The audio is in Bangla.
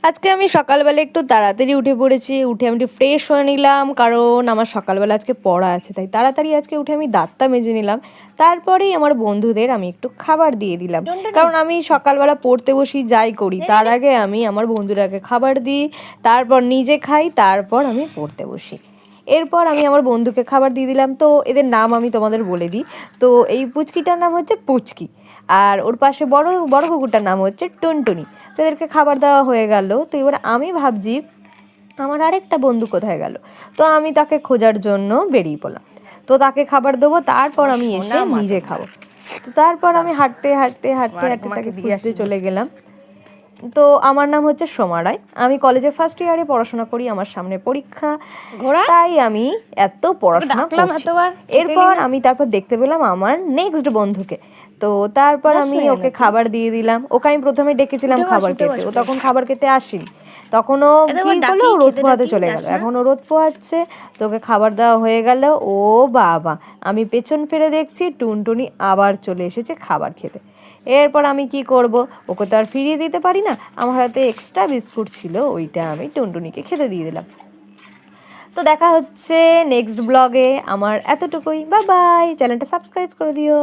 আজকে আমি সকালবেলা একটু তাড়াতাড়ি উঠে পড়েছি। উঠে আমি একটু ফ্রেশ হয়ে নিলাম, কারণ আমার সকালবেলা আজকে পড়া আছে, তাই তাড়াতাড়ি আজকে উঠে আমি দাঁতটা মেজে নিলাম। তারপরেই আমার বন্ধুদের আমি একটু খাবার দিয়ে দিলাম, কারণ আমি সকালবেলা পড়তে বসি, যাই করি তার আগে আমি আমার বন্ধুরাকে খাবার দিই, তারপর নিজে খাই, তারপর আমি পড়তে বসি। এরপর আমি আমার বন্ধুকে খাবার দিয়ে দিলাম। তো এদের নাম আমি তোমাদের বলে দিই। তো এই পুচকিটার নাম হচ্ছে পুচকি, আর ওর পাশে বড় বড় কুকুরটার নাম হচ্ছে টুনটুনি। তো এদেরকে খাবার দেওয়া হয়ে গেল। তো এবার আমি ভাবছি আমার আরেকটা বন্ধু কোথায় গেল। তো আমি তাকে খোঁজার জন্য বেরিয়ে পড়লাম। তো তাকে খাবার দেবো, তারপর আমি এসে নিজে খাবো। তো তারপর আমি হাঁটতে হাঁটতে হাঁটতে হাঁটতে তাকে খুঁজতে চলে গেলাম। তো আমার নাম হচ্ছে সোমা রায়, আমি কলেজে ফার্স্ট ইয়ারে পড়াশোনা করি, আমার সামনে পরীক্ষা, তাই আমি এত পড়াশোনা করছি। এরপর আমি তারপর দেখতে পেলাম আমার নেক্সট বন্ধুকে। তো তারপর আমি ওকে খাবার দিয়ে দিলাম। ওকে আমি প্রথমে ডেকেছিলাম খাবার খেতে, ও তখন খাবার খেতে আসেনি, তখন ও ভিড় করলে ও রোদ পোহাতে চলে গেল। এখন ও রোদ পোহাচ্ছে, তো ওকে খাবার দেওয়া হয়ে গেল। ও বাবা, আমি পেছন ফিরে দেখছি টুনটুনি আবার চলে এসেছে খাবার খেতে। এরপর আমি কি করব, ওকে তো আর ফিরিয়ে দিতে পারি না। আমার হাতে এক্সট্রা বিস্কুট ছিল, ওইটা আমি টুনটুনিকে খেতে দিয়ে দিলাম। তো দেখা হচ্ছে নেক্সট ব্লগে। আমার এতটুকুই, বাই বাই। চ্যানেলটা সাবস্ক্রাইব করে দিও।